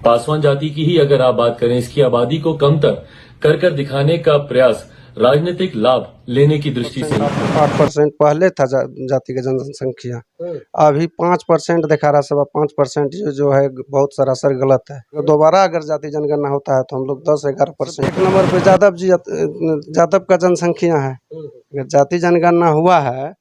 पासवान जाति की ही अगर आप बात करें, इसकी आबादी को कमतर कर दिखाने का प्रयास राजनीतिक लाभ लेने की दृष्टि से 8% पहले था जाति का जनसंख्या, अभी 5% दिखा रहा। 5% जो है बहुत सरासर गलत है। दोबारा अगर जाति जनगणना होता है तो हम लोग 10-11%। एक नंबर पे यादव का जनसंख्या है। अगर जाति जनगणना हुआ है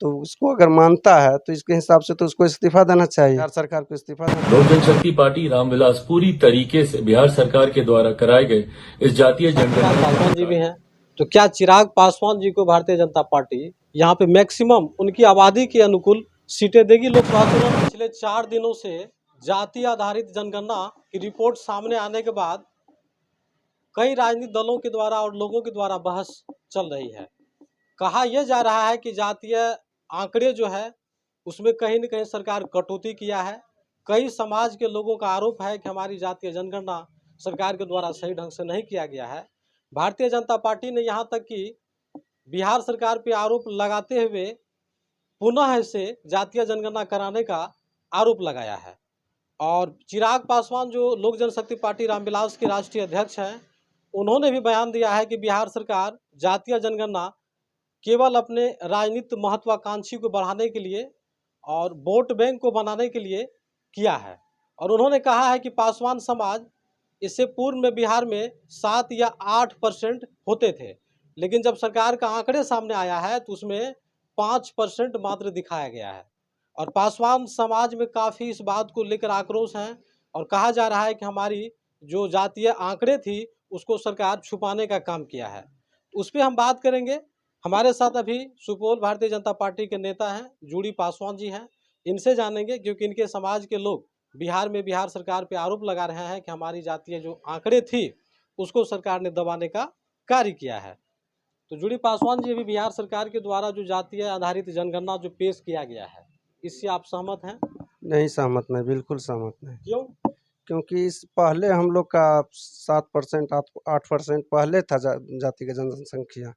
तो उसको अगर मानता है तो इसके हिसाब से तो उसको इस्तीफा देना चाहिए, बिहार सरकार को इस्तीफा देना। लोक जनशक्ति पार्टी रामविलास पूरी तरीके से बिहार सरकार के द्वारा कराए गए इस जातीय जनगणना पासवान जी भी हैं, तो क्या चिराग पासवान जी को भारतीय जनता पार्टी यहाँ पे मैक्सिमम उनकी आबादी के अनुकूल सीटें देगी लोकसभा चुनाव में? पिछले 4 दिनों से जाति आधारित जनगणना की रिपोर्ट सामने आने के बाद कई राजनीतिक दलों के द्वारा और लोगों के द्वारा बहस चल रही है। कहा यह जा रहा है कि जातीय आंकड़े जो है उसमें कहीं न कहीं सरकार कटौती किया है। कई समाज के लोगों का आरोप है कि हमारी जातीय जनगणना सरकार के द्वारा सही ढंग से नहीं किया गया है। भारतीय जनता पार्टी ने यहाँ तक कि बिहार सरकार पे आरोप लगाते हुए पुनः इसे जातीय जनगणना कराने का आरोप लगाया है। और चिराग पासवान जो लोक जनशक्ति पार्टी रामविलास के राष्ट्रीय अध्यक्ष हैं, उन्होंने भी बयान दिया है कि बिहार सरकार जातीय जनगणना केवल अपने राजनीतिक महत्वाकांक्षी को बढ़ाने के लिए और वोट बैंक को बनाने के लिए किया है। और उन्होंने कहा है कि पासवान समाज इससे पूर्व में बिहार में 7 या 8% होते थे, लेकिन जब सरकार का आंकड़े सामने आया है तो उसमें 5% मात्र दिखाया गया है। और पासवान समाज में काफ़ी इस बात को लेकर आक्रोश है और कहा जा रहा है कि हमारी जो जातीय आंकड़े थी उसको सरकार छुपाने का काम किया है। उस पर हम बात करेंगे। हमारे साथ अभी सुपौल भारतीय जनता पार्टी के नेता हैं, जूड़ी पासवान जी हैं। इनसे जानेंगे क्योंकि इनके समाज के लोग बिहार में बिहार सरकार पे आरोप लगा रहे हैं कि हमारी जातीय जो आंकड़े थी उसको सरकार ने दबाने का कार्य किया है। तो जूड़ी पासवान जी, अभी बिहार सरकार के द्वारा जो जातीय आधारित जनगणना जो पेश किया गया है, इससे आप सहमत हैं? नहीं सहमत नहीं, बिल्कुल सहमत नहीं। क्यों? क्योंकि इस पहले हम लोग का 7% 8% पहले था जाति का जनसंख्या,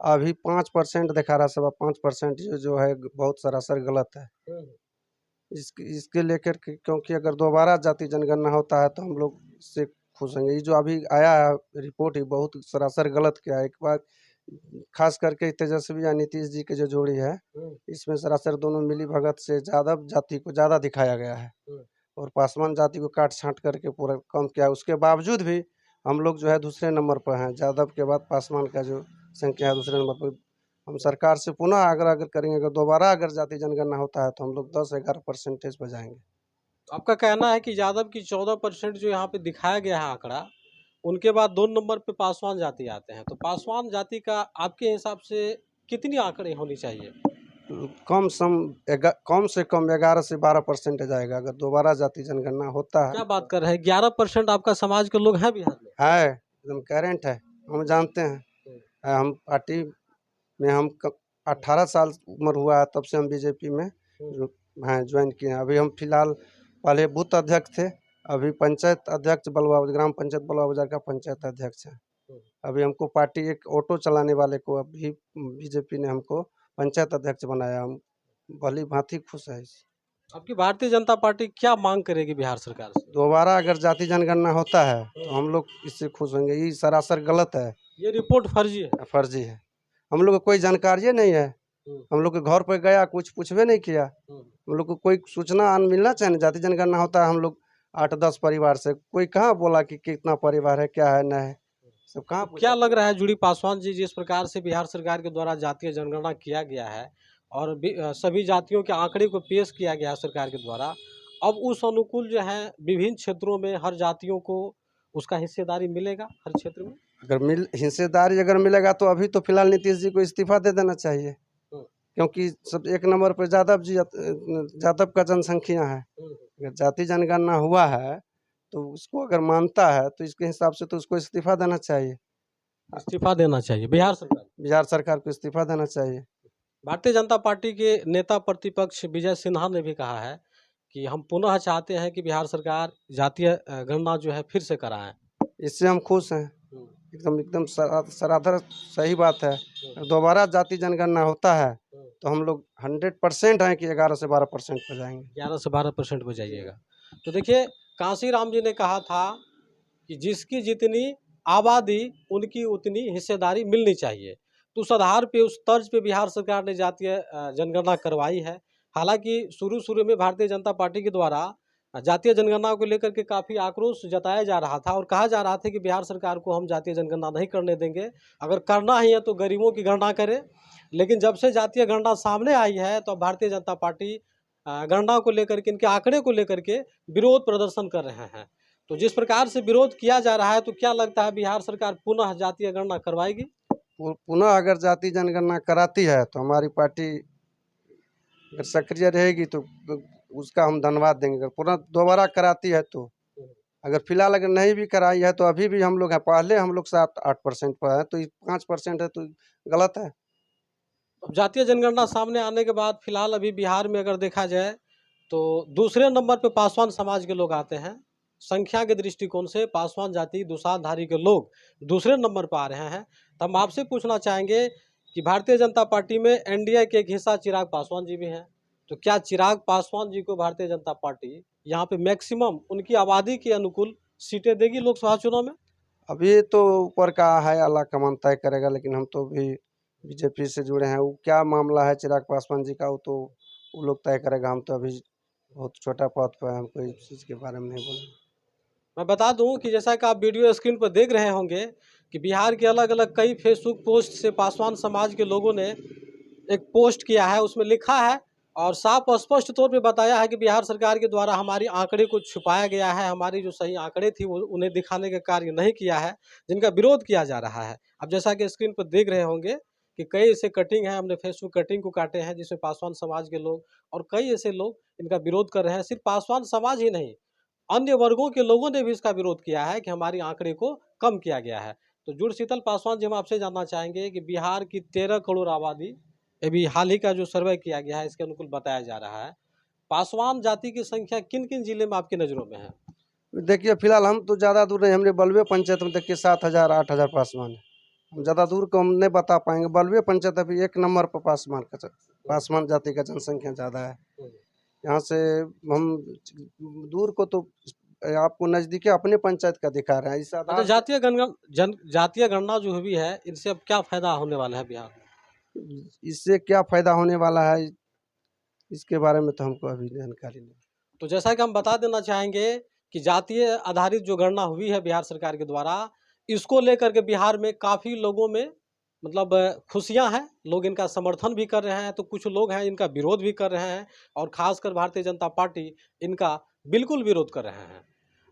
अभी 5% दिखा रहा। 5% जो है बहुत सरासर गलत है। इसके लेकर क्योंकि अगर दोबारा जाति जनगणना होता है तो हम लोग इससे खुश होंगे। ये जो अभी आया है रिपोर्ट ही बहुत सरासर गलत किया है। एक बार खास करके तेजस्वी या नीतीश जी की जो जोड़ी है, इसमें सरासर दोनों मिली भगत से यादव जाति को ज़्यादा दिखाया गया है और पासवान जाति को काट छांट करके पूरा कम किया। उसके बावजूद भी हम लोग जो है दूसरे नंबर पर हैं। यादव के बाद पासवान का जो संख्या है दूसरे नंबर पर। हम सरकार से पुनः आग्रह अगर करेंगे, अगर दोबारा अगर जाति जनगणना होता है तो हम लोग 10-11% पर जाएंगे। आपका कहना है कि यादव की 14% जो यहाँ पे दिखाया गया है आंकड़ा, उनके बाद 2 नंबर पे पासवान जाति आते हैं। तो पासवान जाति का आपके हिसाब से कितनी आंकड़े होनी चाहिए? कम से कम 11 से 12% जाएगा अगर दोबारा जाति जनगणना होता है। क्या बात कर रहे हैं? 11% आपका समाज के लोग हैं बिहार में? है, एकदम करेंट है, हम जानते हैं। हम पार्टी में हम 18 साल उम्र हुआ है तब से हम बीजेपी में हैं, ज्वाइन किए हैं। अभी हम फिलहाल पहले बूथ अध्यक्ष थे, अभी पंचायत अध्यक्ष ग्राम पंचायत बलवा बाजार का पंचायत अध्यक्ष है। अभी हमको पार्टी एक ऑटो चलाने वाले को अभी बीजेपी ने हमको पंचायत अध्यक्ष बनाया। हम भली भांति खुश है। आपकी भारतीय जनता पार्टी क्या मांग करेगी बिहार सरकार से? दोबारा अगर जाति जनगणना होता है तो हम लोग इससे खुश होंगे। ये सरासर गलत है, ये रिपोर्ट फर्जी है। फर्जी है। हम लोग को कोई जानकारी नहीं है, हम लोग के घर पर गया कुछ पूछवे नहीं किया। हम लोग को कोई सूचना मिलना चाहिए। जाति जनगणना होता है हम लोग 8-10 परिवार से, कोई कहाँ बोला कि कितना परिवार है, क्या है न है, सब कहाँ। क्या लग रहा है जूड़ी पासवान जी, जिस प्रकार से बिहार सरकार के द्वारा जातीय जनगणना किया गया है और सभी जातियों के आंकड़े को पेश किया गया है सरकार के द्वारा, अब उस अनुकूल जो है विभिन्न क्षेत्रों में हर जातियों को उसका हिस्सेदारी मिलेगा हर क्षेत्र में? अगर हिस्सेदारी अगर मिलेगा तो अभी तो फिलहाल नीतीश जी को इस्तीफा दे देना चाहिए, क्योंकि सब एक नंबर पर यादव का जनसंख्या है। अगर जाति जनगणना हुआ है तो उसको अगर मानता है तो इसके हिसाब से तो उसको इस्तीफा देना चाहिए। इस्तीफा देना चाहिए बिहार सरकार को इस्तीफा देना चाहिए। भारतीय जनता पार्टी के नेता प्रतिपक्ष विजय सिन्हा ने भी कहा है कि हम पुनः चाहते हैं कि बिहार सरकार जातीय गणना जो है फिर से कराएं। इससे हम खुश हैं, एकदम सरासर सही बात है। दोबारा जाति जनगणना होता है तो हम लोग 100% हैं कि 11 से 12% पर जाएंगे। 11 से 12% पर जाइएगा। तो देखिए, कांशीराम जी ने कहा था कि जिसकी जितनी आबादी उनकी उतनी हिस्सेदारी मिलनी चाहिए। तो उस आधार पे, उस तर्ज पे बिहार सरकार ने जातीय जनगणना करवाई है। हालांकि शुरू में भारतीय जनता पार्टी के द्वारा जातीय जनगणना को लेकर के काफ़ी आक्रोश जताया जा रहा था और कहा जा रहा था कि बिहार सरकार को हम जातीय जनगणना नहीं करने देंगे, अगर करना ही है तो गरीबों की गणना करें। लेकिन जब से जातीय गणना सामने आई है तो भारतीय जनता पार्टी गणना को लेकर के, इनके आंकड़े को लेकर के विरोध प्रदर्शन कर रहे हैं। तो जिस प्रकार से विरोध किया जा रहा है, तो क्या लगता है बिहार सरकार पुनः जातीय गणना करवाएगी? पुनः अगर जाति जनगणना कराती है तो हमारी पार्टी अगर सक्रिय रहेगी तो उसका हम धन्यवाद देंगे। अगर पुनः दोबारा कराती है तो, अगर फिलहाल अगर नहीं भी कराई है तो अभी भी हम लोग हैं, पहले हम लोग 7-8% पर है, तो 5% है तो गलत है। अब जातीय जनगणना सामने आने के बाद फिलहाल अभी बिहार में अगर देखा जाए तो दूसरे नंबर पे पासवान समाज के लोग आते हैं। संख्या के दृष्टिकोण से पासवान जाति दुसाधारी के लोग दूसरे नंबर पर आ रहे हैं। तो हम आपसे पूछना चाहेंगे कि भारतीय जनता पार्टी में एनडीए के एक हिस्सा चिराग पासवान जी भी हैं, तो क्या चिराग पासवान जी को भारतीय जनता पार्टी यहाँ पे मैक्सिमम उनकी आबादी के अनुकूल सीटें देगी लोकसभा चुनाव में? अभी तो ऊपर का है, अल्लाह कमान तय करेगा, लेकिन हम तो भी बीजेपी से जुड़े हैं। वो क्या मामला है चिराग पासवान जी का, वो तो वो लोग तय करेगा। हम तो अभी बहुत छोटा पद पर है, हमको इस चीज़ के बारे में नहीं बोलेंगे। मैं बता दूं कि जैसा कि आप वीडियो स्क्रीन पर देख रहे होंगे कि बिहार के अलग अलग कई फेसबुक पोस्ट से पासवान समाज के लोगों ने एक पोस्ट किया है। उसमें लिखा है और साफ और स्पष्ट तौर पे बताया है कि बिहार सरकार के द्वारा हमारी आंकड़े को छुपाया गया है, हमारी जो सही आंकड़े थी वो उन्हें दिखाने का कार्य नहीं किया है, जिनका विरोध किया जा रहा है। अब जैसा कि स्क्रीन पर देख रहे होंगे कि कई ऐसे कटिंग हैं, हमने फेसबुक कटिंग को काटे हैं जिसमें पासवान समाज के लोग और कई ऐसे लोग इनका विरोध कर रहे हैं। सिर्फ पासवान समाज ही नहीं, अन्य वर्गों के लोगों ने भी इसका विरोध किया है कि हमारी आंकड़े को कम किया गया है। तो जुड़शीतल पासवान जी, हम आपसे जानना चाहेंगे कि बिहार की 13 करोड़ आबादी, अभी हाल ही का जो सर्वे किया गया है इसके अनुकूल बताया जा रहा है, पासवान जाति की संख्या किन किन जिले में आपकी नज़रों में है? देखिए फिलहाल हम तो ज़्यादा दूर नहीं, हमने बलुए पंचायत में देखिए 7,000-8,000 पासवान है। हम ज़्यादा दूर को हम नहीं बता पाएंगे। बलुए पंचायत अभी 1 नंबर पर पासवान जाति का जनसंख्या ज़्यादा है। यहाँ से हम दूर को तो आपको नज़दीकी अपने पंचायत का दिखा रहे हैं। इस अच्छा, आधार जातीय गणना जो हुई है इनसे अब क्या फायदा होने वाला है बिहार में? इससे क्या फ़ायदा होने वाला है, इसके बारे में तो हमको अभी जानकारी नहीं। तो जैसा कि हम बता देना चाहेंगे कि जातीय आधारित जो गणना हुई है बिहार सरकार के द्वारा, इसको लेकर के बिहार में काफ़ी लोगों में मतलब खुशियां हैं, लोग इनका समर्थन भी कर रहे हैं, तो कुछ लोग हैं इनका विरोध भी कर रहे हैं और खासकर भारतीय जनता पार्टी इनका बिल्कुल विरोध कर रहे हैं।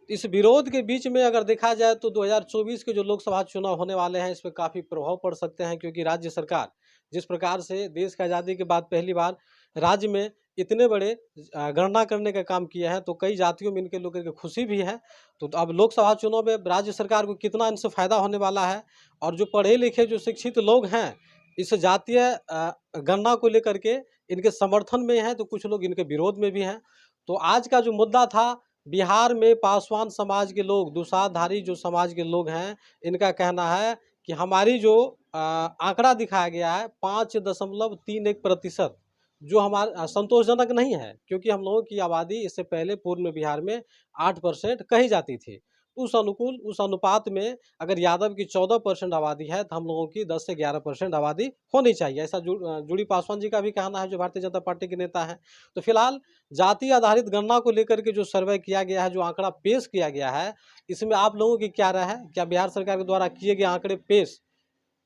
इस विरोध के बीच में अगर देखा जाए तो 2024 के जो लोकसभा चुनाव होने वाले हैं इस पर काफ़ी प्रभाव पड़ सकते हैं, क्योंकि राज्य सरकार जिस प्रकार से देश की आज़ादी के बाद पहली बार राज्य में इतने बड़े गणना करने का काम किया है, तो कई जातियों में इनके लोगों की खुशी भी है। तो अब लोकसभा चुनाव में राज्य सरकार को कितना इनसे फ़ायदा होने वाला है, और जो पढ़े लिखे जो शिक्षित लोग हैं इस जातीय गणना को लेकर के इनके समर्थन में हैं, तो कुछ लोग इनके विरोध में भी हैं। तो आज का जो मुद्दा था, बिहार में पासवान समाज के लोग, दुसाधारी जो समाज के लोग हैं, इनका कहना है कि हमारी जो आंकड़ा दिखाया गया है 5.31%, जो हमारा संतोषजनक नहीं है, क्योंकि हम लोगों की आबादी इससे पहले पूर्व में बिहार में 8% कही जाती थी। उस अनुपात में अगर यादव की 14% आबादी है तो हम लोगों की 10 से 11% आबादी होनी चाहिए, ऐसा जुड़ी पासवान जी का भी कहना है, जो भारतीय जनता पार्टी के नेता हैं। तो फिलहाल जाति आधारित गणना को लेकर के जो सर्वे किया गया है, जो आंकड़ा पेश किया गया है, इसमें आप लोगों की क्या राय है? क्या बिहार सरकार के द्वारा किए गए आंकड़े पेश,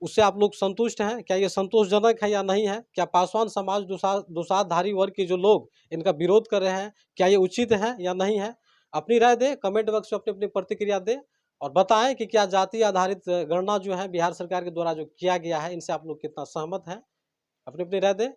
उससे आप लोग संतुष्ट हैं? क्या ये संतोषजनक है या नहीं है? क्या पासवान समाज दुसाधारी वर्ग के जो लोग इनका विरोध कर रहे हैं, क्या ये उचित है या नहीं है? अपनी राय दें, कमेंट बॉक्स में अपनी अपनी प्रतिक्रिया दें और बताएं कि क्या जाति आधारित गणना जो है बिहार सरकार के द्वारा जो किया गया है, इनसे आप लोग कितना सहमत हैं? अपनी अपनी राय दें।